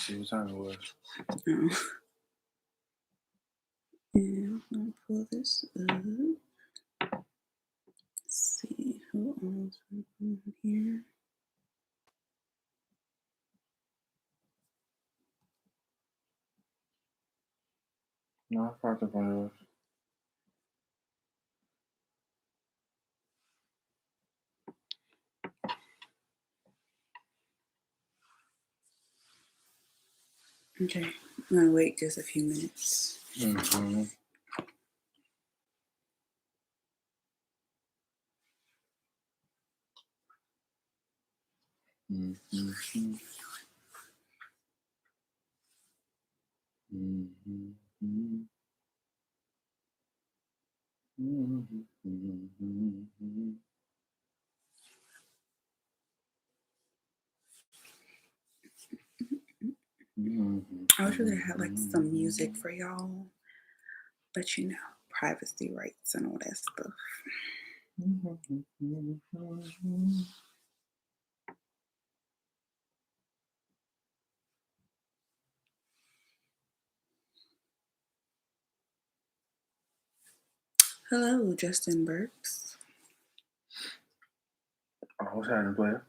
see what time it was. Oh. And I'm going to pull this up. Let's see who else is here. No, I popped up on yours. Okay, I'm going to wait just a few minutes. Mm-hmm. Mm-hmm. Mm-hmm. Mm-hmm. I wish we could have like some music for y'all, but you know, privacy rights and all that stuff. Hello, Justin Burks. Oh, what's happening, player?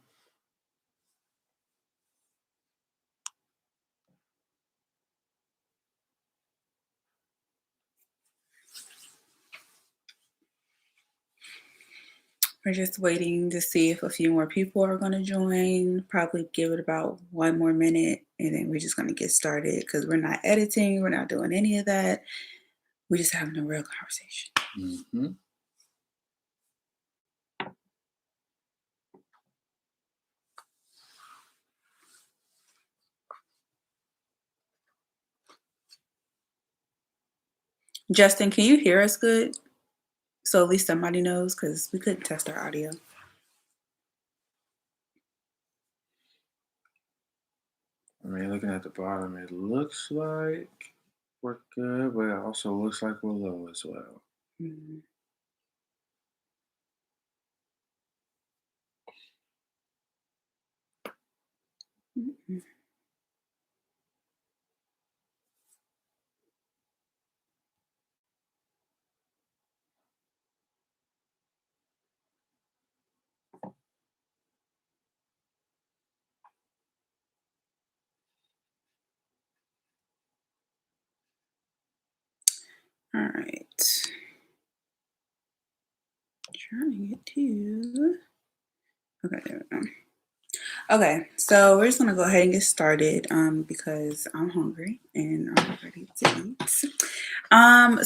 We're just waiting to see if a few more people are going to join. Probably give it about 1 more minute, and then we're just going to get started because we're not editing. We're not doing any of that. We're just having a real conversation. Mm-hmm. Justin, can you hear us good? So at least somebody knows, because we couldn't test our audio. I mean, looking at the bottom, it looks like we're good, but it also looks like we're low as well. Mm-hmm. Mm-hmm. All right. Trying to get to. Okay, there we go. Okay, so we're just gonna go ahead and get started because I'm hungry and I'm ready to eat.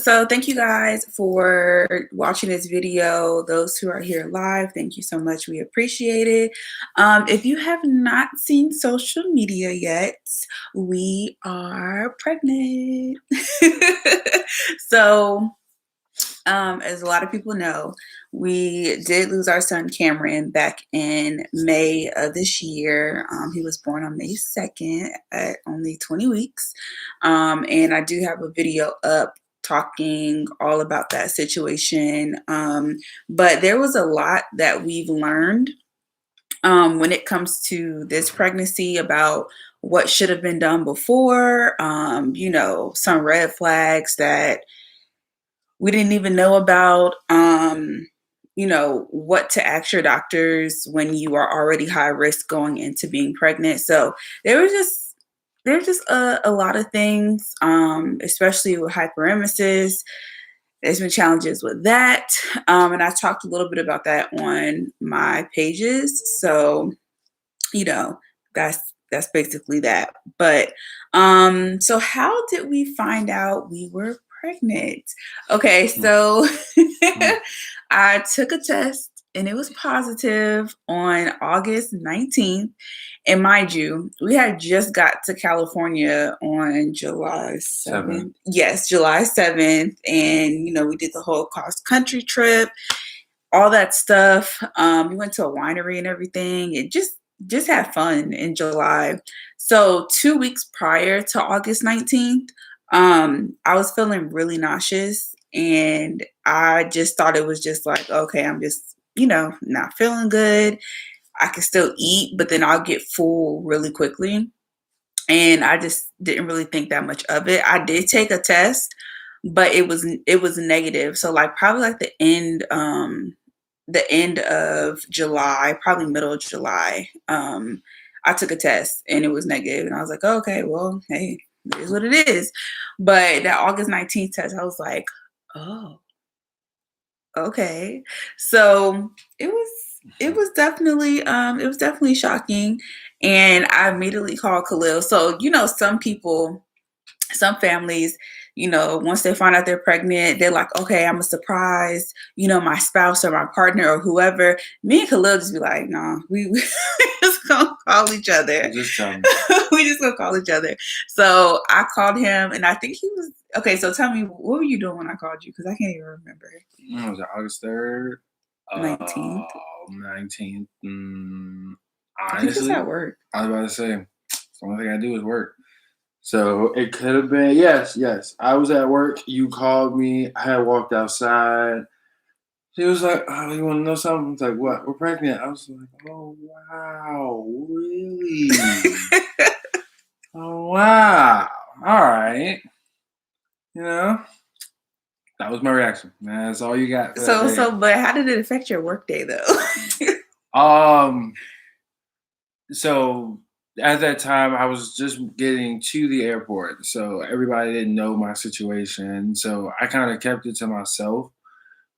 So thank you guys for watching this video. Those who are here live, thank you so much. We appreciate it. If you have not seen social media yet, we are pregnant. So as a lot of people know, we did lose our son Cameron back in May of this year. He was born on May 2nd at only 20 weeks. And I do have a video up talking all about that situation. But there was a lot that we've learned when it comes to this pregnancy about what should have been done before, you know, some red flags that we didn't even know about, you know, what to ask your doctors when you are already high risk going into being pregnant. So there's just a lot of things, especially with hyperemesis. There's been challenges with that. And I talked a little bit about that on my pages. So, you know, that's basically that. But so how did we find out we were pregnant? Okay, so I took a test and it was positive on August 19th. And mind you, we had just got to California on July 7th. Yes, July 7th. And, you know, we did the whole cross country trip, all that stuff. We went to a winery and everything. It just had fun in July. So 2 weeks prior to August 19th, I was feeling really nauseous, and I just thought it was just like, okay, I'm just, you know, not feeling good. I can still eat, but then I'll get full really quickly. and I just didn't really think that much of it. I did take a test, but it was negative. So like probably like the end of July, probably middle of July, I took a test and it was negative, and I was like, oh, okay, well, hey, it is what it is. But that August 19th test, I was like, oh, okay. So it was definitely shocking, and I immediately called Khalil. So some families, once they find out they're pregnant, they're like, okay, I'm a surprise, my spouse or my partner or whoever. Me and Khalil just be like, no, we just gonna call each other. Just tell me. We just gonna call each other. So I called him, and I think he was okay. So tell me, what were you doing when I called you? Because I can't even remember. Was it August 3rd? 19th. 19th. I think it's Honestly, at work. I was about to say, the only thing I do is work. So it could have been, yes. I was at work. You called me. I had walked outside. She was like, oh, you want to know something? I was like, what? We're pregnant. I was like, oh, wow. Really? Oh, wow. All right. You know, that was my reaction. That's all you got for that day. But how did it affect your work day though? So at that time, I was just getting to the airport, so everybody didn't know my situation. So I kind of kept it to myself.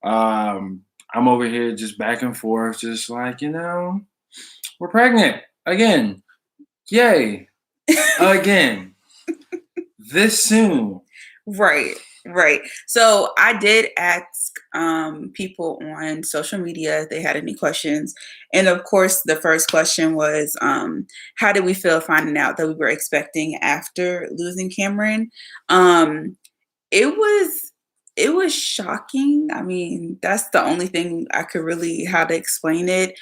I'm over here just back and forth, just like we're pregnant again. Yay! Again. This soon. Right. So I did ask people on social media if they had any questions. And of course, the first question was, how did we feel finding out that we were expecting after losing Cameron? Um, it was shocking. I mean, that's the only thing I could really how to explain it.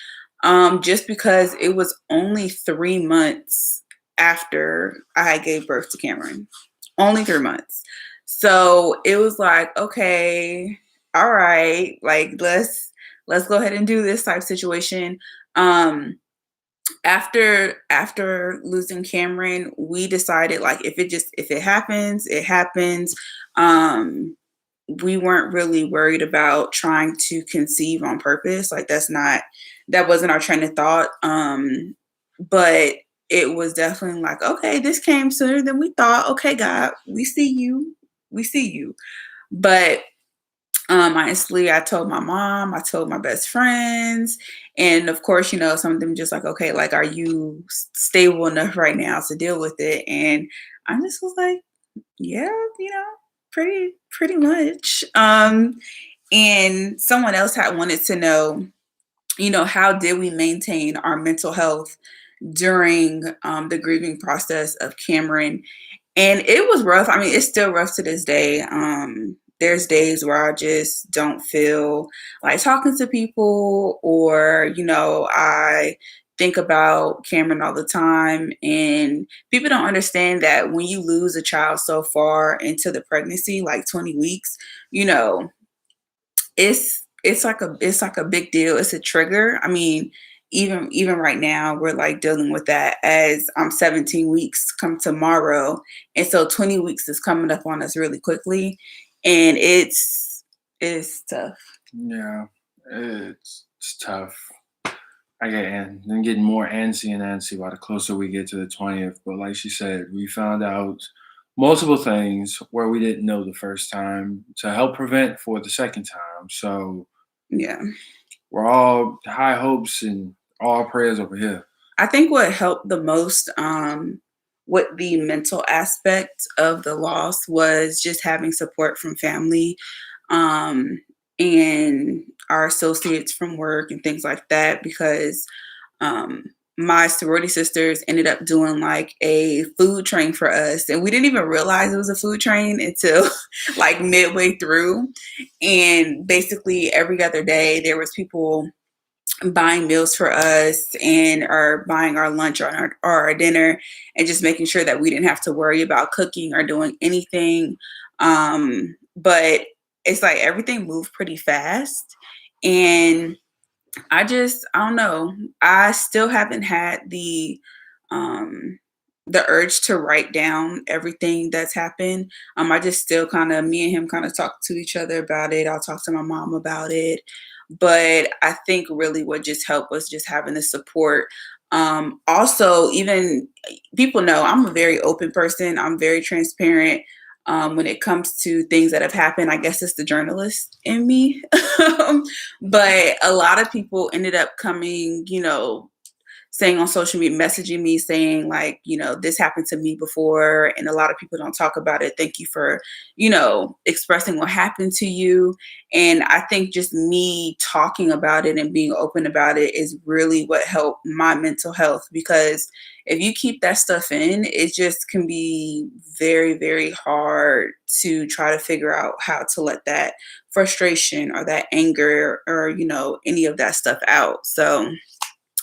Just because it was only 3 months after I gave birth to Cameron. Only 3 months. So it was like, okay, all right, like let's go ahead and do this type situation. Um after losing Cameron, we decided like if it happens, it happens. Um we weren't really worried about trying to conceive on purpose. Like that wasn't our train of thought. But it was definitely like, okay, this came sooner than we thought. Okay, God, we see you. We see you. But honestly, I told my mom, I told my best friends, and of course, some of them just like, okay, like, are you stable enough right now to deal with it? And I just was like, yeah, pretty much. And someone else had wanted to know, how did we maintain our mental health during the grieving process of Cameron? And it was rough. I mean, it's still rough to this day. There's days where I just don't feel like talking to people, or, I think about Cameron all the time. And people don't understand that when you lose a child so far into the pregnancy, like 20 weeks, you know, it's like a big deal. It's a trigger. I mean, even right now, we're like dealing with that as 17 weeks come tomorrow, and so 20 weeks is coming up on us really quickly, and it's tough. Yeah, it's tough. I'm getting more antsy and antsy while the closer we get to the 20th. But like she said, we found out multiple things where we didn't know the first time to help prevent for the second time. So Yeah. we're all high hopes and all prayers over here. I think what helped the most with the mental aspect of the loss was just having support from family, um, and our associates from work and things like that, because um, my sorority sisters ended up doing like a food train for us, and we didn't even realize it was a food train until like midway through. And basically every other day there was people buying meals for us, and or buying our lunch or our dinner, and just making sure that we didn't have to worry about cooking or doing anything. But it's like everything moved pretty fast, and I don't know. I still haven't had the um the urge to write down everything that's happened. I just still kind of, me and him kind of talk to each other about it. I'll talk to my mom about it. But I think really what just helped was just having the support. Also, even people know I'm a very open person. I'm very transparent. When it comes to things that have happened, I guess it's the journalist in me. But a lot of people ended up coming, saying on social media, messaging me saying like, this happened to me before, and a lot of people don't talk about it. Thank you for, expressing what happened to you. And I think just me talking about it and being open about it is really what helped my mental health, because if you keep that stuff in, it just can be very, very hard to try to figure out how to let that frustration or that anger or, any of that stuff out. So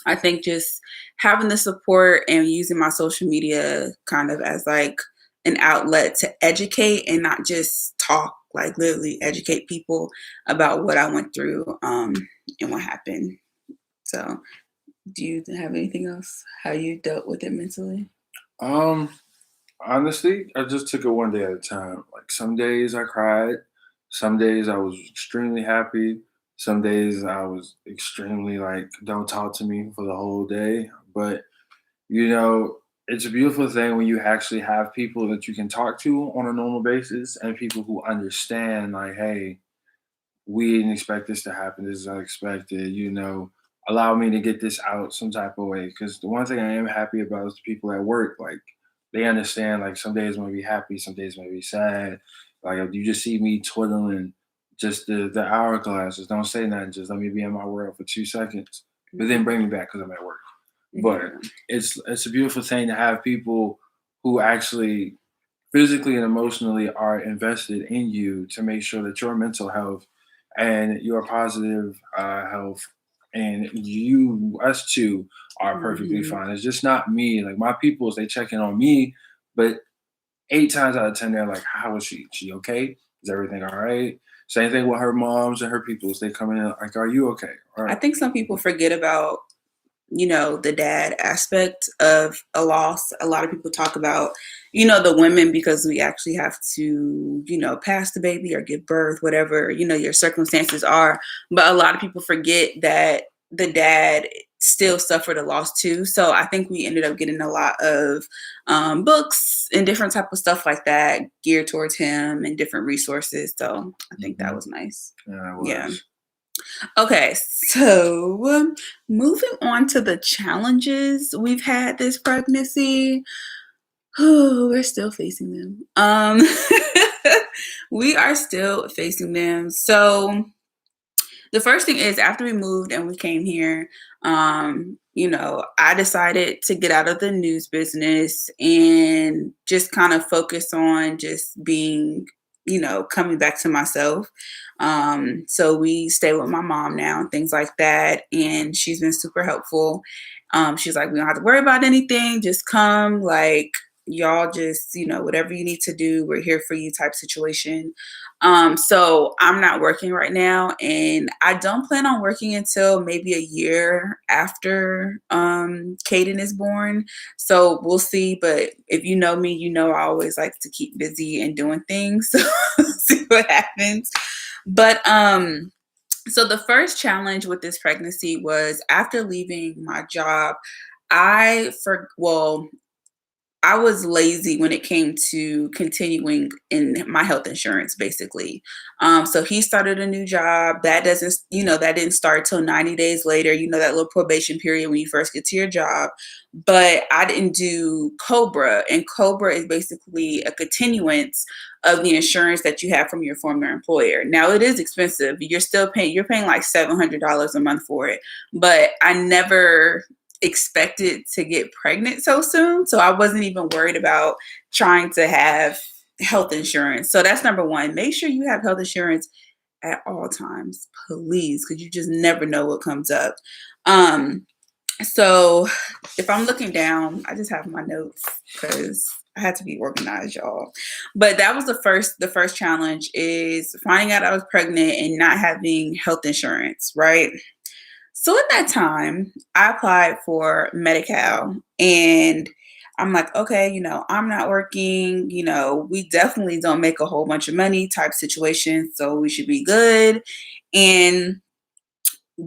I think just having the support and using my social media kind of as like an outlet to educate and not just talk, like literally educate people about what I went through and what happened. So, do you have anything else? How you dealt with it mentally? Um, Honestly, I just took it one day at a time. Like some days I cried, some days I was extremely happy, some days I was extremely like, don't talk to me for the whole day. But you know, it's a beautiful thing when you actually have people that you can talk to on a normal basis and people who understand, like, hey, we didn't expect this to happen. This is unexpected. Allow me to get this out some type of way. Because the one thing I am happy about is the people at work. Like they understand. Like some days may be happy, some days may be sad. Like if you just see me twiddling just the hourglasses, don't say nothing. Just let me be in my world for 2 seconds, but then bring me back because I'm at work. But Yeah. it's a beautiful thing to have people who actually physically and emotionally are invested in you to make sure that your mental health and your positive health and us two are perfectly Mhm. fine. It's just not me. Like my peoples, they check in on me, but 8 times out of 10, they're like, "How is she? She okay? Is everything all right?" Same thing with her moms and her peoples. They come in like, "Are you okay?" All I right. think some people forget about the dad aspect of a loss. A lot of people talk about, the women, because we actually have to, pass the baby or give birth, whatever, your circumstances are. But a lot of people forget that the dad still suffered a loss too. So I think we ended up getting a lot of books and different type of stuff like that geared towards him and different resources. So I think that Hmm. was nice. Yeah, it Yeah. was. Okay, so moving on to the challenges we've had this pregnancy. Oh, we're still facing them. We are still facing them. So the first thing is, after we moved and we came here, I decided to get out of the news business and just kind of focus on just being, coming back to myself. So we stay with my mom now and things like that. And she's been super helpful. She's like, we don't have to worry about anything. Just come, like, y'all just, whatever you need to do, we're here for you type situation. So I'm not working right now, and I don't plan on working until maybe a year after Caden is born. So we'll see. But if you know me, I always like to keep busy and doing things. So see what happens. But so the first challenge with this pregnancy was, after leaving my job, I was lazy when it came to continuing in my health insurance, basically. So he started a new job. That didn't start till 90 days later, that little probation period when you first get to your job. But I didn't do Cobra. And Cobra is basically a continuance of the insurance that you have from your former employer. Now it is expensive. You're paying like $700 a month for it. But I never expected to get pregnant so soon. So I wasn't even worried about trying to have health insurance. So that's number one. Make sure you have health insurance at all times, please, because you just never know what comes up. So if I'm looking down, I just have my notes because I had to be organized, y'all. But that was the first challenge, is finding out I was pregnant and not having health insurance, right? So at that time, I applied for Medi-Cal, and I'm like, okay, I'm not working, we definitely don't make a whole bunch of money type situation, so we should be good. And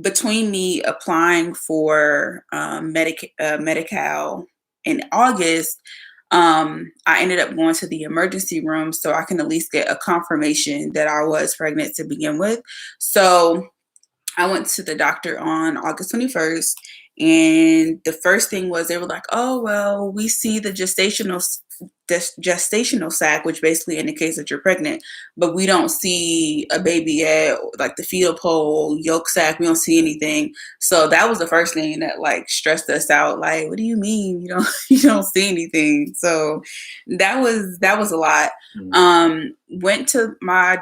between me applying for Medi-Cal in August, I ended up going to the emergency room so I can at least get a confirmation that I was pregnant to begin with. So I went to the doctor on August 21st, and the first thing was they were like, "Oh, well, we see the gestational sac, which basically indicates that you're pregnant, but we don't see a baby yet, like the fetal pole, yolk sac. We don't see anything." So that was the first thing that like stressed us out. Like, what do you mean you don't see anything? So that was a lot. Went to a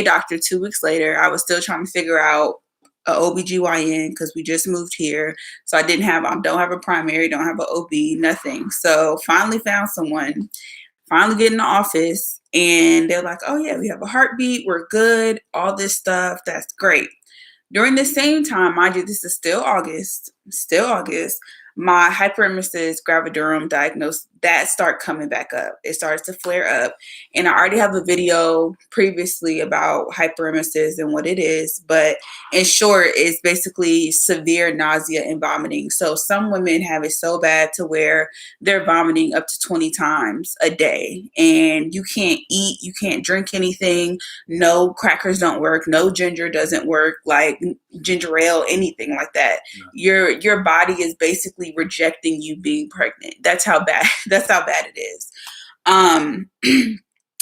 doctor 2 weeks later. I was still trying to figure out a OBGYN because we just moved here. So I don't have a primary, don't have an OB, nothing. So finally found someone, finally get in the office, and they're like, "Oh yeah, we have a heartbeat, we're good, all this stuff, that's great." During the same time, mind you, this is still August, my hyperemesis gravidarum diagnosed that start coming back up. It starts to flare up. And I already have a video previously about hyperemesis and what it is. But in short, it's basically severe nausea and vomiting. So some women have it so bad to where they're vomiting up to 20 times a day. And you can't eat, you can't drink anything. No crackers don't work. No ginger doesn't work, like ginger ale, anything like that. Your body is basically rejecting you being pregnant. That's how bad it is.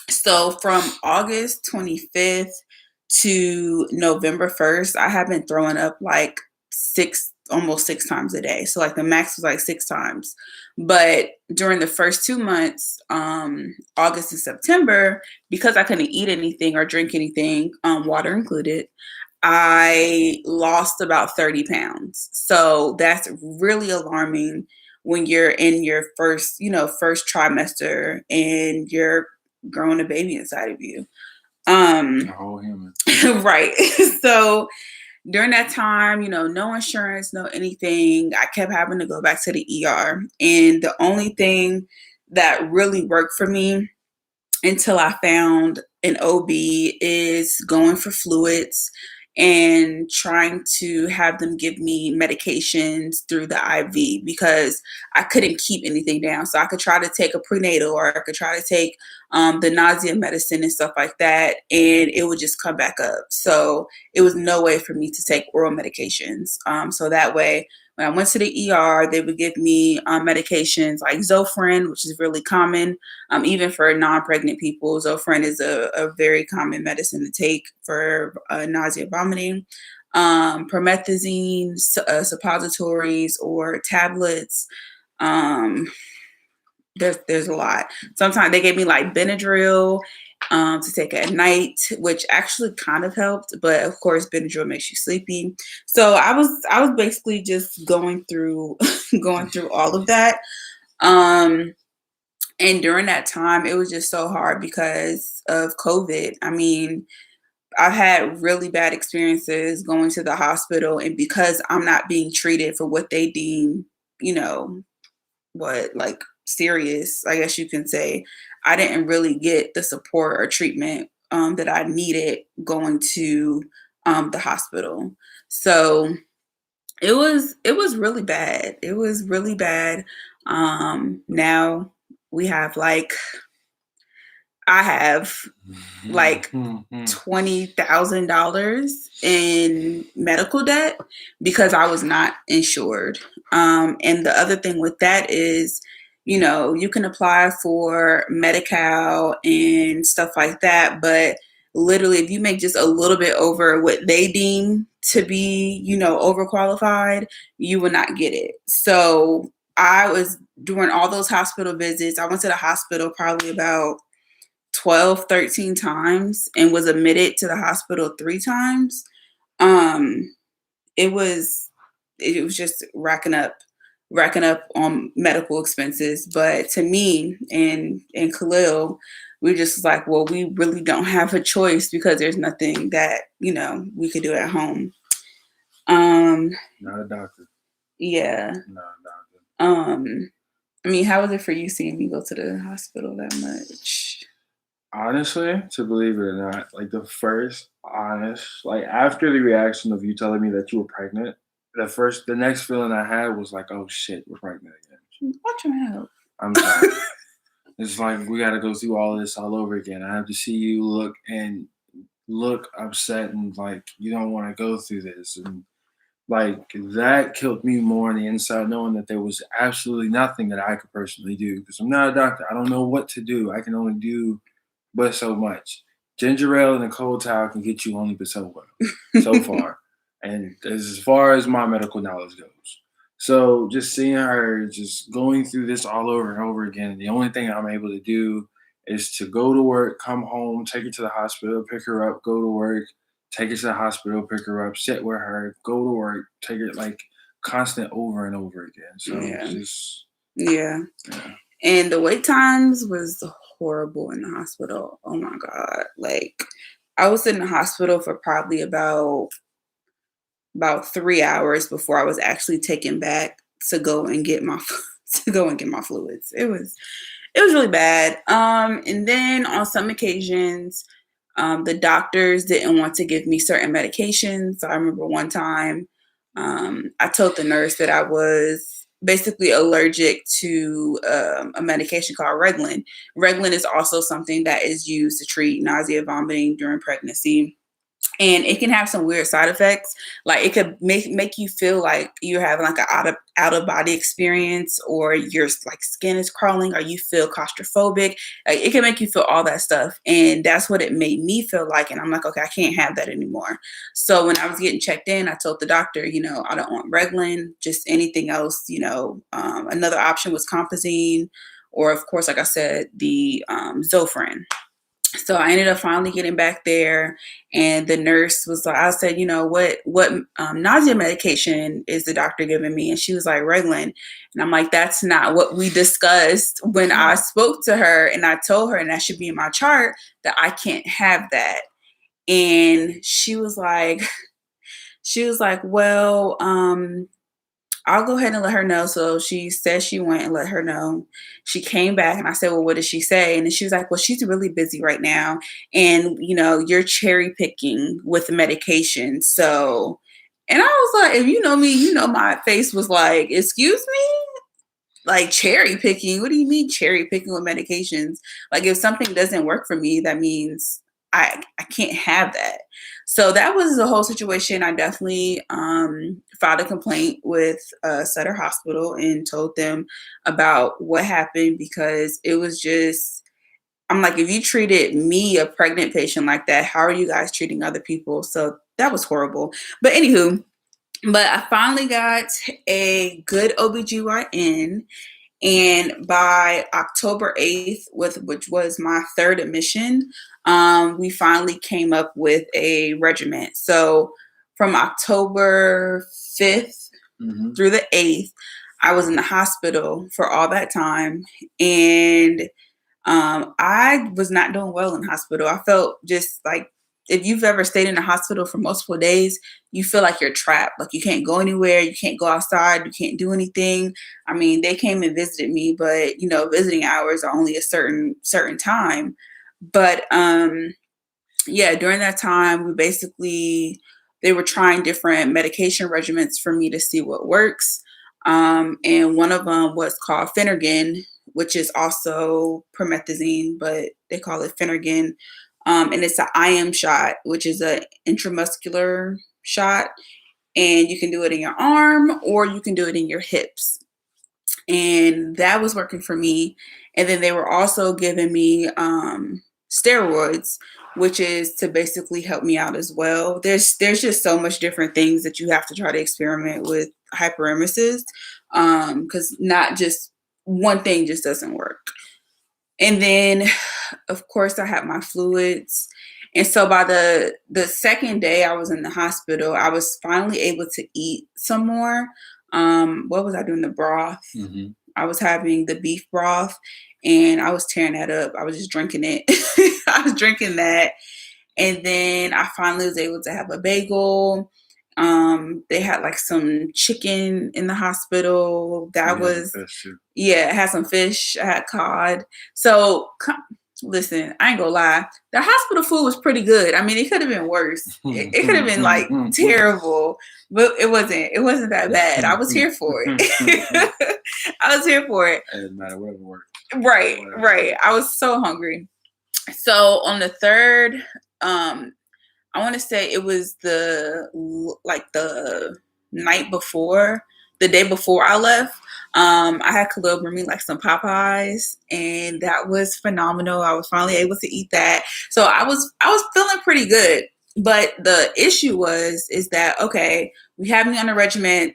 So from August 25th to November 1st, I have been throwing up like almost 6 times a day. So like the max was like 6 times. But during the first 2 months, August and September, because I couldn't eat anything or drink anything, water included, I lost about 30 pounds. So that's really alarming when you're in your first trimester and you're growing a baby inside of you. A whole human. Right. So during that time, no insurance, no anything. I kept having to go back to the ER. And the only thing that really worked for me until I found an OB is going for fluids and trying to have them give me medications through the IV because I couldn't keep anything down. So I could try to take a prenatal or I could try to take the nausea medicine and stuff like that, and it would just come back up. So it was no way for me to take oral medications. So that way, when I went to the ER, they would give me medications like Zofran, which is really common, even for non-pregnant people. Zofran is a very common medicine to take for nausea, vomiting. Promethazine, suppositories, or tablets. There's a lot. Sometimes they gave me like Benadryl to take at night, which actually kind of helped, but of course Benadryl makes you sleepy. So I was basically just going through all of that. And during that time, it was just so hard because of COVID. I mean, I've had really bad experiences going to the hospital, and because I'm not being treated for what they deem, like serious, I guess you can say, I didn't really get the support or treatment that I needed going to the hospital. So it was really bad. It was really bad. Now we have I have like $20,000 in medical debt because I was not insured. And the other thing with that is, you can apply for Medi-Cal and stuff like that, but literally, if you make just a little bit over what they deem to be, overqualified, you will not get it. So I was doing all those hospital visits. I went to the hospital probably about 12, 13 times and was admitted to the hospital 3 times. It was just racking up on medical expenses. But to me and Khalil, we just like, well, we really don't have a choice because there's nothing that, we could do at home. Not a doctor. Yeah. Not a doctor. I mean, how was it for you seeing me go to the hospital that much? Honestly, to believe it or not, like the first honest, like after the reaction of you telling me that you were pregnant, the next feeling I had was like, oh shit, we're pregnant again. Watch your mouth. I'm sorry. It's like we got to go through all of this all over again. I have to see you look upset and like you don't want to go through this, and like that killed me more on the inside, knowing that there was absolutely nothing that I could personally do because I'm not a doctor. I don't know what to do. I can only do but so much. Ginger ale and a cold towel can get you only but so well, so far, and as far as my medical knowledge goes. So just seeing her just going through this all over and over again, and the only thing I'm able to do is to go to work, come home, take her to the hospital, pick her up, go to work, take her to the hospital, pick her up, sit with her, go to work, take her like constant over and over again. So Yeah. just Yeah. yeah. And the wait times was horrible in the hospital. Oh my God. Like I was in the hospital for probably about 3 hours before I was actually taken back to go and get my fluids. It was really bad. And then on some occasions, the doctors didn't want to give me certain medications. I remember one time, I told the nurse that I was basically allergic to a medication called Reglan. Reglan is also something that is used to treat nausea, vomiting during pregnancy, and it can have some weird side effects. Like it could make you feel like you're having like an out of body experience, or your like skin is crawling, or you feel claustrophobic. Like it can make you feel all that stuff, and that's what it made me feel like. And I'm like, okay, I can't have that anymore. So when I was getting checked in, I told the doctor, I don't want Reglan, just anything else. Another option was Compazine, or of course, like I said, the Zofran. So I ended up finally getting back there, and the nurse was like, I said, what nausea medication is the doctor giving me? And she was like, Reglan. And I'm like, that's not what we discussed when I spoke to her, and I told her, and that should be in my chart, that I can't have that. And she was like, well, I'll go ahead and let her know. So she said she went and let her know. She came back, and I said, well, what did she say? And then she was like, well, she's really busy right now. And, you're cherry picking with the medication. So, and I was like, if you know me, my face was like, excuse me? Like cherry picking? What do you mean cherry picking with medications? Like if something doesn't work for me, that means I can't have that. So that was the whole situation. I definitely filed a complaint with Sutter Hospital and told them about what happened, because it was just, I'm like, if you treated me, a pregnant patient, like that, how are you guys treating other people? So that was horrible. But anywho, I finally got a good OBGYN, and by October 8th, which was my third admission, we finally came up with a regimen. So from October 5th through the 8th, I was in the hospital for all that time. And I was not doing well in hospital. I felt just like, if you've ever stayed in the hospital for multiple days, you feel like you're trapped. Like you can't go anywhere, you can't go outside, you can't do anything. I mean, they came and visited me, but visiting hours are only a certain time. But yeah, during that time, they were trying different medication regimens for me to see what works. And one of them was called Phenergan, which is also promethazine, but they call it Phenergan. And it's an IM shot, which is an intramuscular shot. And you can do it in your arm, or you can do it in your hips. And that was working for me. And then they were also giving me steroids, which is to basically help me out as well. There's just so much different things that you have to try to experiment with hyperemesis, because not just one thing just doesn't work. And then, of course, I had my fluids. And so by the second day I was in the hospital, I was finally able to eat some more. What was I doing? The broth. I was having the beef broth, and I was tearing that up. I was just drinking it. I was drinking that. And then I finally was able to have a bagel. They had like some chicken in the hospital. That was, yeah, it had some fish. I had cod. So listen, I ain't gonna lie. The hospital food was pretty good. I mean, it could have been worse. It could have been like terrible, but it wasn't. It wasn't that bad. I was here for it. I was here for it. It doesn't matter, whatever worked. Right, right. I was so hungry. So on the third, I want to say it was the night before, the day before I left. I had Khalil bring me like some Popeyes, and that was phenomenal. I was finally able to eat that, so I was feeling pretty good. But the issue is that okay, we have me on a regiment.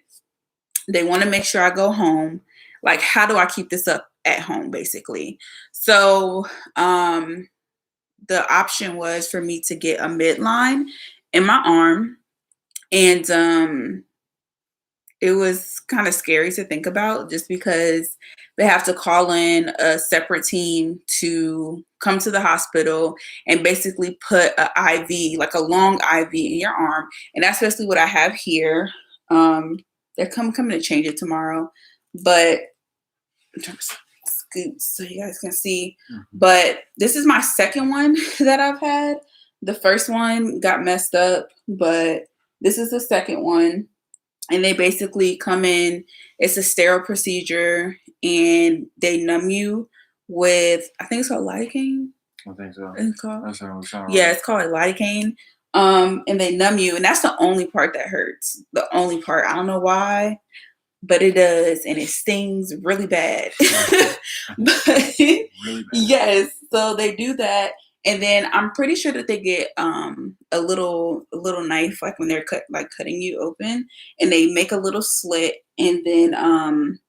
They want to make sure I go home. Like, how do I keep this up at home, basically? So, the option was for me to get a midline in my arm, and it was kind of scary to think about just because they have to call in a separate team to come to the hospital and basically put an IV, like a long IV in your arm. And that's basically what I have here. They're coming to change it tomorrow, but I'm trying to scoot so you guys can see. But this is my second one that I've had. The first one got messed up, but this is the second one. And they basically come in, it's a sterile procedure, and they numb you with, I think it's called lidocaine. I think so. It's called? That sounds right. Yeah, it's called lidocaine. And they numb you, and that's the only part that hurts. The only part. I don't know why, but it does, and it stings really bad. But really bad. Yes, so they do that. And then I'm pretty sure that they get a little knife, like when they're cutting you open, and they make a little slit, and then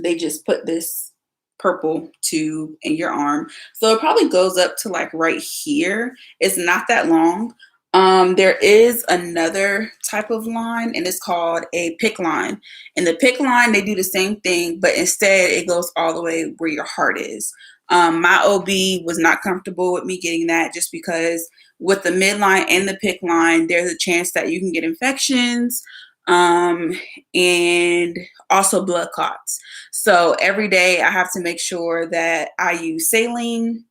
they just put this purple tube in your arm. So it probably goes up to like right here. It's not that long. There is another type of line, and it's called a PICC line. And the PICC line, they do the same thing, but instead it goes all the way where your heart is. My OB was not comfortable with me getting that just because with the midline and the PICC line, there's a chance that you can get infections and also blood clots. So every day I have to make sure that I use saline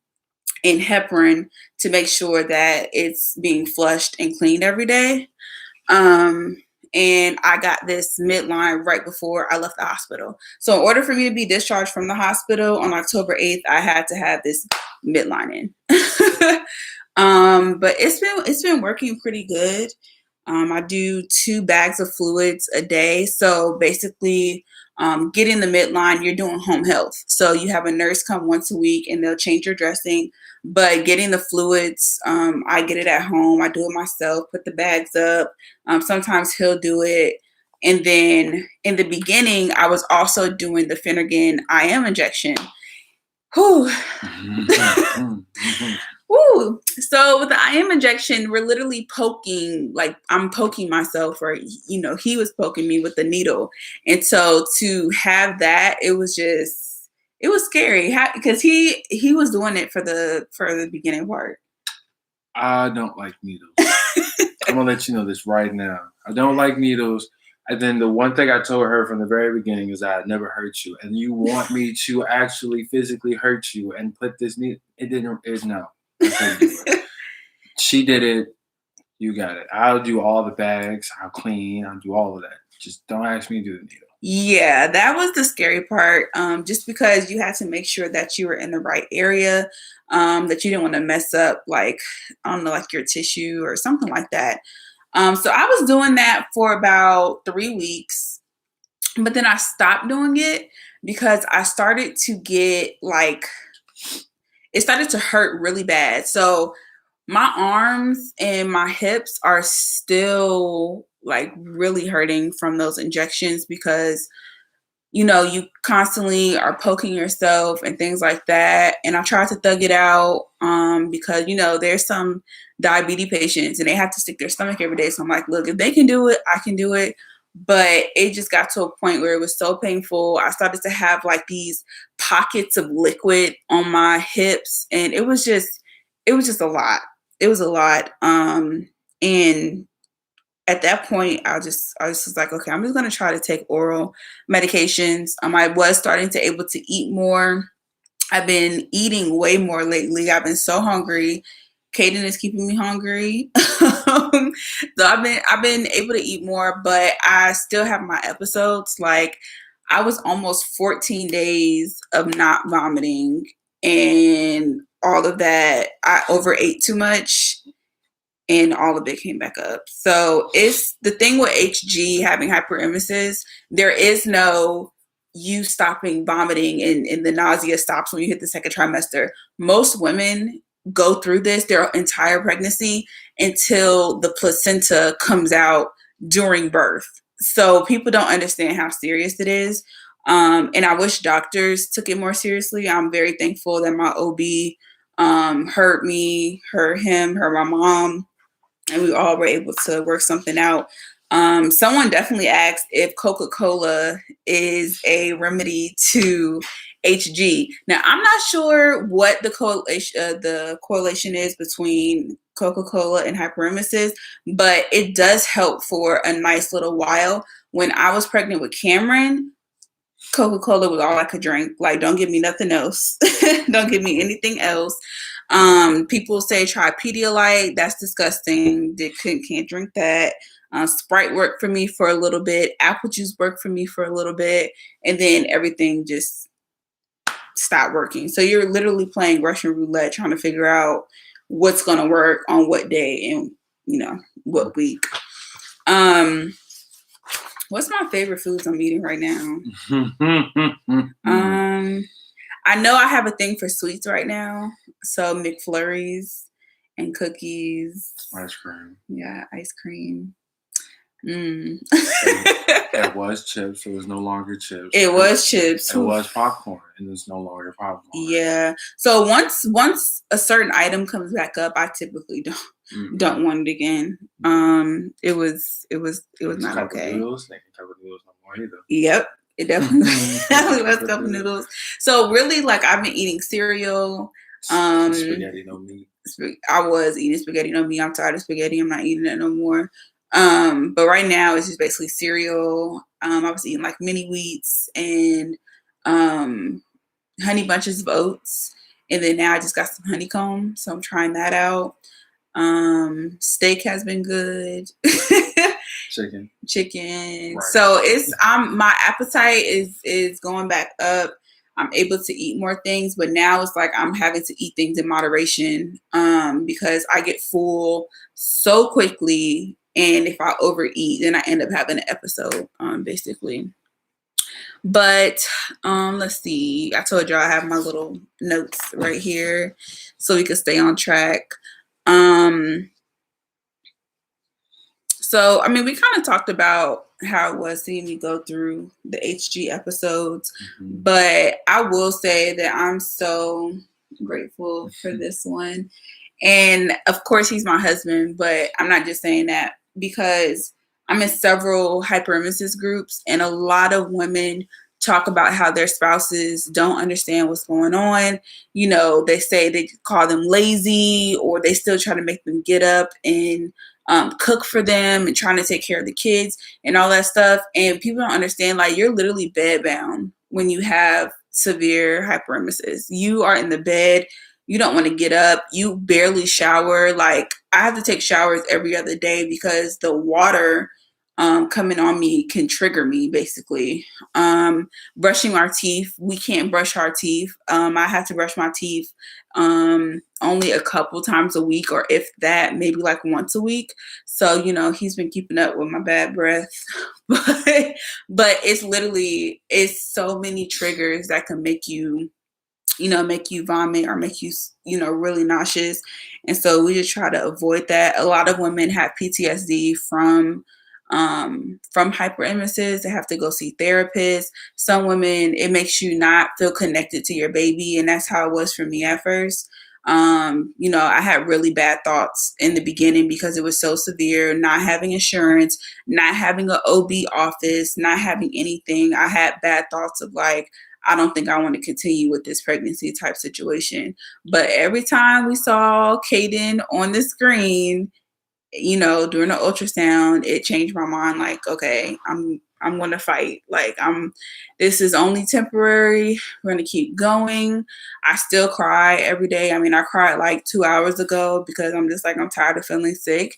and heparin to make sure that it's being flushed and cleaned every day. And I got this midline right before I left the hospital. So in order for me to be discharged from the hospital on October 8th, I had to have this midline in. But it's been working pretty good. I do 2 bags of fluids a day. So basically, getting the midline, you're doing home health. So you have a nurse come once a week and they'll change your dressing. But getting the fluids, I get it at home. I do it myself, put the bags up. Sometimes he'll do it. And then in the beginning, I was also doing the Finnegan IM injection. Whew. Woo. So with the IM injection, we're literally poking, like I'm poking myself, or, you know, he was poking me with the needle. And so to have that, it was scary because he was doing it for the beginning part. I don't like needles. I'm going to let you know this right now. I don't like needles. And then the one thing I told her from the very beginning is that I'd never hurt you. And you want me to actually physically hurt you and put this needle. No. She did it. You got it. I'll do all the bags. I'll clean. I'll do all of that. Just don't ask me to do the needle. Yeah, that was the scary part. Just because you had to make sure that you were in the right area, that you didn't want to mess up, like, I don't know, like your tissue or something like that. So I was doing that for about 3 weeks, but then I stopped doing it because I started to get it started to hurt really bad. So my arms and my hips are still like really hurting from those injections because, you know, you constantly are poking yourself and things like that. And I tried to thug it out because, you know, there's some diabetes patients and they have to stick their stomach every day. So I'm like, look, if they can do it, I can do it. But it just got to a point where it was so painful. I started to have like these pockets of liquid on my hips, and it was just a lot. It was a lot. And at that point, I was like, okay, I'm just gonna try to take oral medications. I was starting to able to eat more. I've been eating way more lately. I've been so hungry. Kaden is keeping me hungry. So I've been able to eat more, but I still have my episodes. Like I was almost 14 days of not vomiting and all of that. I overate too much and all of it came back up. So it's the thing with HG having hyperemesis, there is no you stopping vomiting and the nausea stops when you hit the second trimester. Most women go through this their entire pregnancy until the placenta comes out during birth. So people don't understand how serious it is. And I wish doctors took it more seriously. I'm very thankful that my OB heard me, heard him, heard my mom, and we all were able to work something out. Someone definitely asked if Coca-Cola is a remedy to HG. Now, I'm not sure what the correlation is between Coca-Cola and hyperemesis, but it does help for a nice little while. When I was pregnant with Cameron, Coca-Cola was all I could drink. Like, don't give me nothing else. Don't give me anything else. People say try Pedialyte. That's disgusting. Can't drink that. Sprite worked for me for a little bit. Apple juice worked for me for a little bit. And then everything just stopped working. So you're literally playing Russian roulette trying to figure out what's going to work on what day and, what week. What's my favorite foods I'm eating right now? I know I have a thing for sweets right now. So McFlurries and cookies. Ice cream. Yeah, ice cream. It was chips. It was no longer chips. It was chips. It was popcorn, and it's no longer popcorn. Yeah. So once a certain item comes back up, I typically don't want it again. It was not okay. Noodles. They can cover noodles no more either. Yep. It definitely was cup noodles. So really, like I've been eating cereal. Spaghetti no meat. I was eating spaghetti no meat. I'm tired of spaghetti. I'm not eating it no more. But right now it's just basically cereal. I was eating like mini wheats and honey bunches of oats, and then now I just got some honeycomb, so I'm trying that out. Steak has been good. Chicken. Right. So it's my appetite is going back up. I'm able to eat more things, but now it's like I'm having to eat things in moderation because I get full so quickly, and if I overeat, then I end up having an episode, basically. But let's see. I told y'all I have my little notes right here so we can stay on track. So, I mean, we kind of talked about how it was seeing me go through the HG episodes, but I will say that I'm so grateful for this one. And of course, he's my husband, but I'm not just saying that because I'm in several hyperemesis groups, and a lot of women talk about how their spouses don't understand what's going on. They say they call them lazy, or they still try to make them get up and cook for them and trying to take care of the kids and all that stuff. And people don't understand, like, you're literally bedbound when you have severe hyperemesis. You are in the bed. You don't want to get up. You barely shower. Like, I have to take showers every other day because the water coming on me can trigger me, basically. Brushing our teeth. We can't brush our teeth. I have to brush my teeth only a couple times a week, or if that, maybe like once a week. So, he's been keeping up with my bad breath. But it's so many triggers that can make you vomit or make you, really nauseous. And so we just try to avoid that. A lot of women have PTSD from hyperemesis. They have to go see therapists. Some women, it makes you not feel connected to your baby. And that's how it was for me at first. I had really bad thoughts in the beginning because it was so severe, not having insurance, not having an OB office, not having anything. I had bad thoughts of like, I don't think I want to continue with this pregnancy type situation. But every time we saw Kaden on the screen, during the ultrasound, it changed my mind. Like, okay, I'm going to fight. Like, this is only temporary. We're going to keep going. I still cry every day. I mean, I cried like 2 hours ago because I'm just like, I'm tired of feeling sick.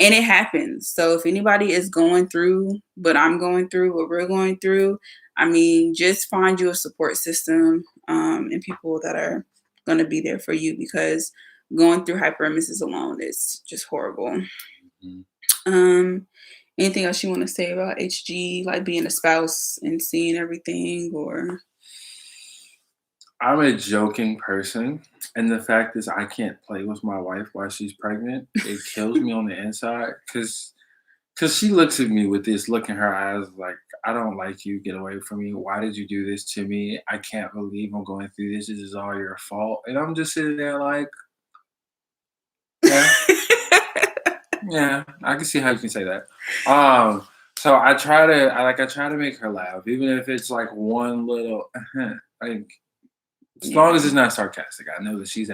And it happens. So if anybody is going through what I'm going through, what we're going through, I mean, just find you a support system, and people that are going to be there for you, because going through hyperemesis alone is just horrible. Um, Anything else you want to say about HG, like being a spouse and seeing everything, or? I'm a joking person, and the fact is I can't play with my wife while she's pregnant. It kills me on the inside because she looks at me with this look in her eyes like, I don't like you. Get away from me. Why did you do this to me? I can't believe I'm going through this. This is all your fault. And I'm just sitting there like, yeah, yeah, I can see how you can say that. So I try to make her laugh, even if it's like one little like, as long as Yeah. it's not sarcastic. I know that she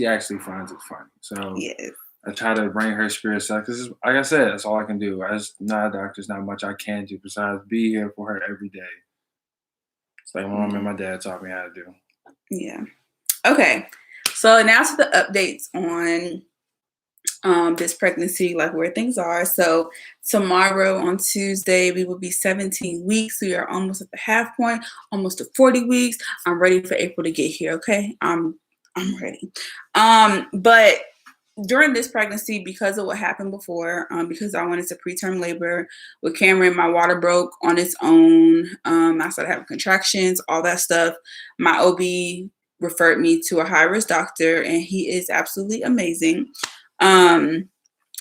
actually finds it funny. So Yes. I try to bring her spirits up because, like I said, that's all I can do. As not a doctor, there's not much I can do besides be here for her every day. It's like my mom and my dad taught me how to do. Yeah. Okay. So now to the updates on this pregnancy, like where things are. So tomorrow on Tuesday, we will be 17 weeks. We are almost at the half point, almost to 40 weeks. I'm ready for April to get here. Okay. I'm ready. But during this pregnancy, because of what happened before, because I went into preterm labor with Cameron, my water broke on its own. I started having contractions, all that stuff. My OB referred me to a high risk doctor, and he is absolutely amazing. And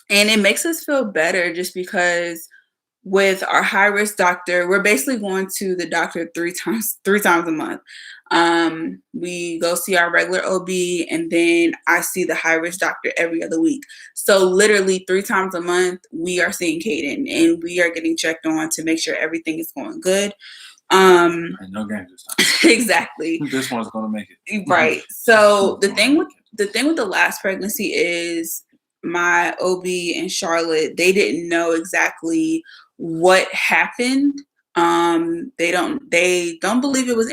it makes us feel better just because with our high risk doctor, we're basically going to the doctor three times a month. We go see our regular OB, and then I see the high risk doctor every other week. So literally 3 times a month, we are seeing Caden, and we are getting checked on to make sure everything is going good. No games this time. Exactly. This one's gonna make it. Right. So the thing with the last pregnancy is my OB and Charlotte, they didn't know exactly what happened. They don't believe it was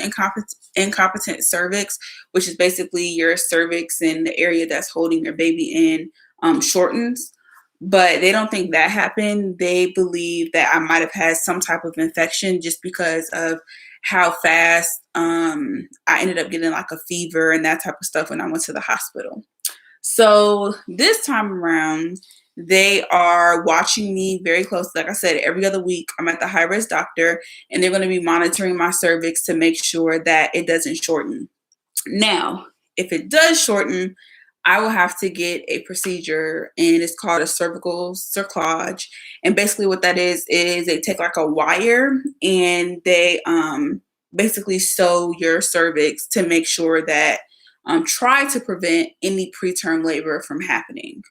incompetent cervix, which is basically your cervix and the area that's holding your baby in shortens. But they don't think that happened. They believe that I might have had some type of infection just because of how fast I ended up getting like a fever and that type of stuff when I went to the hospital. So this time around, they are watching me very closely. Like I said, every other week, I'm at the high risk doctor, and they're going to be monitoring my cervix to make sure that it doesn't shorten. Now, if it does shorten, I will have to get a procedure, and it's called a cervical cerclage. And basically, what that is they take like a wire and they basically sew your cervix to make sure that try to prevent any preterm labor from happening.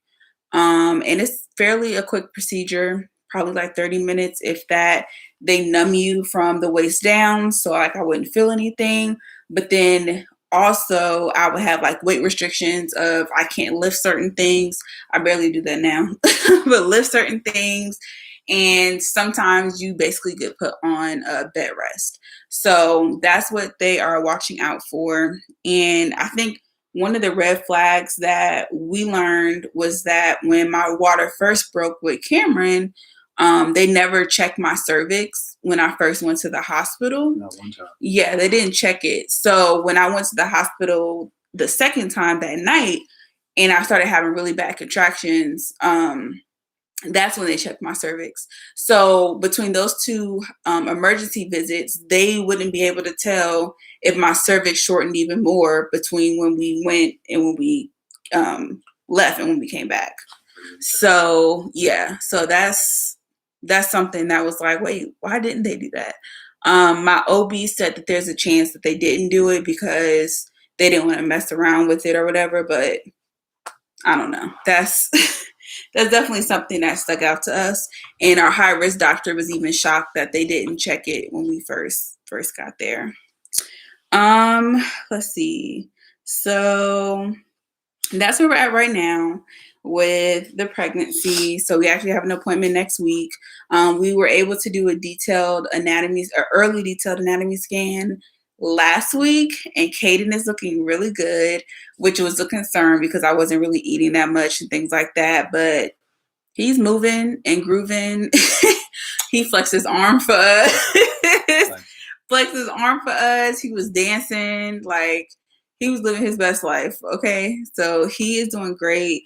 And it's fairly a quick procedure, probably like 30 minutes, if that. They numb you from the waist down, so like I wouldn't feel anything. But then also I would have like weight restrictions of I can't lift certain things. I barely do that now, but lift certain things. And sometimes you basically get put on a bed rest. So that's what they are watching out for. And I think one of the red flags that we learned was that when my water first broke with Cameron, they never checked my cervix when I first went to the hospital. Not one time. Yeah, they didn't check it. So when I went to the hospital the second time that night and I started having really bad contractions, that's when they checked my cervix. So between those two emergency visits, they wouldn't be able to tell if my cervix shortened even more between when we went and when we left and when we came back. So yeah, so that's something that was like, wait, why didn't they do that? My OB said that there's a chance that they didn't do it because they didn't want to mess around with it or whatever, but I don't know. That's that's definitely something that stuck out to us. And our high risk doctor was even shocked that they didn't check it when we first got there. Let's see. So that's where we're at right now. with the pregnancy. So we actually have an appointment next week. We were able to do a early detailed anatomy scan last week, and Caden is looking really good, which was a concern because I wasn't really eating that much and things like that. But he's moving and grooving. He flexed his arm for us. Flexed his arm for us. He was dancing. Like, he was living his best life. Okay. So he is doing great.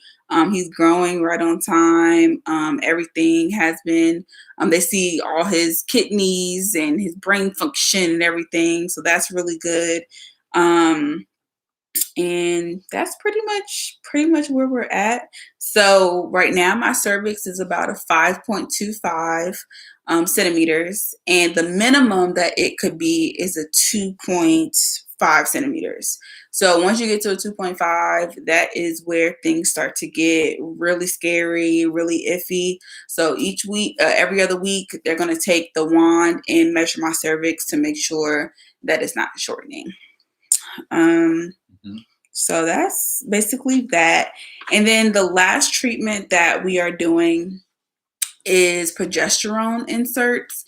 He's growing right on time. Everything has been, they see all his kidneys and his brain function and everything. So that's really good. And that's pretty much where we're at. So right now my cervix is about a 5.25 centimeters, and the minimum that it could be is a 2.5 centimeters. So once you get to a 2.5, that is where things start to get really scary, really iffy. So each week, every other week, they're going to take the wand and measure my cervix to make sure that it's not shortening. So that's basically that. And then the last treatment that we are doing is progesterone inserts.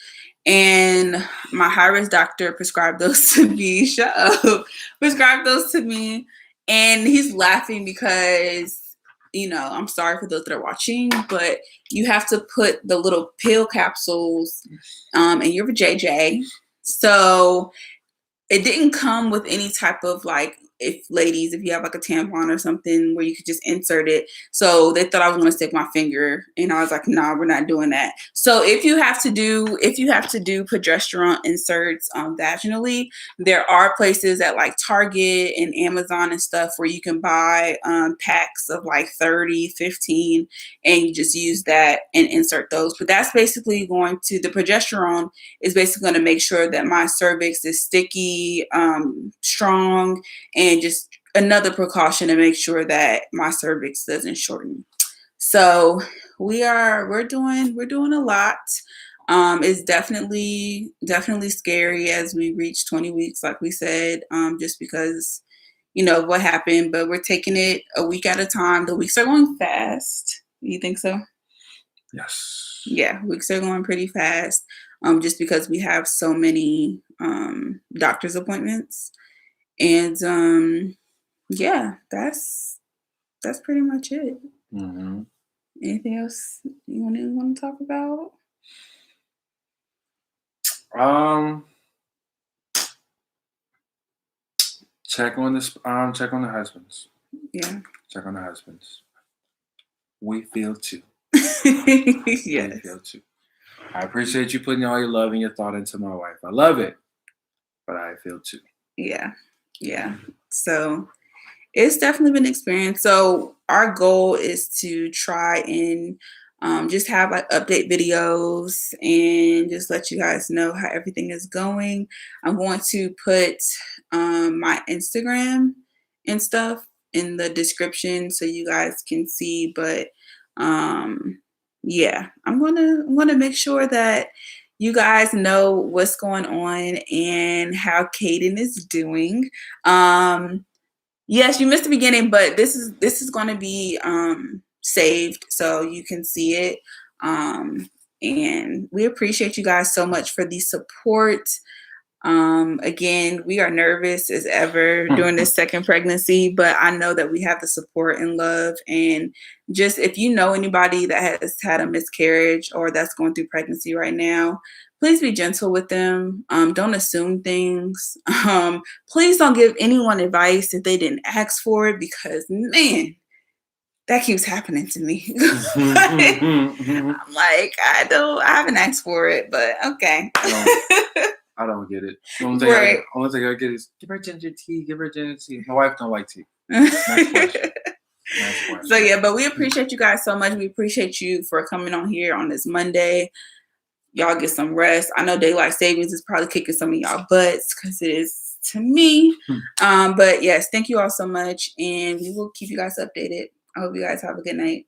And my high-risk doctor prescribed those to me. Shut up. Prescribed those to me. And he's laughing because, I'm sorry for those that are watching, but you have to put the little pill capsules in your JJ. So it didn't come with any type of if you have like a tampon or something where you could just insert it. So they thought I was going to stick my finger, and I was like, nah, we're not doing that. So if you have to do progesterone inserts vaginally, there are places at like Target and Amazon and stuff where you can buy packs of like 30, 15, and you just use that and insert those. But that's basically the progesterone is basically going to make sure that my cervix is sticky, strong, and just another precaution to make sure that my cervix doesn't shorten. So we're doing a lot. It's definitely scary as we reach 20 weeks, like we said, just because of what happened. But we're taking it a week at a time. The weeks are going fast. You think so? Yes. Yeah, weeks are going pretty fast. Just because we have so many doctor's appointments. And yeah, that's pretty much it. Mm-hmm. Anything else you want to talk about? Check on the husbands. Yeah. Check on the husbands. We feel too. Yes. We feel too. I appreciate you putting all your love and your thought into my wife. I love it, but I feel too. Yeah. So it's definitely been an experience. So our goal is to try and just have like update videos and just let you guys know how everything is going. I'm going to put my Instagram and stuff in the description so you guys can see. But yeah, I'm gonna make sure that you guys know what's going on and how Caden is doing. Yes, you missed the beginning, but this is going to be saved so you can see it. And we appreciate you guys so much for the support. Again, we are nervous as ever during this second pregnancy, but I know that we have the support and love. And just if you know anybody that has had a miscarriage or that's going through pregnancy right now, please be gentle with them. Don't assume things. Please don't give anyone advice if they didn't ask for it, because man, that keeps happening to me. I'm like, I haven't asked for it, but okay. I don't get it. The only thing I get is give her ginger tea. My wife don't like tea. Next question. So yeah, but we appreciate you guys so much. We appreciate you for coming on here on this Monday. Y'all get some rest. I know daylight savings is probably kicking some of y'all butts because it is to me. But yes, thank you all so much, and we will keep you guys updated. I hope you guys have a good night.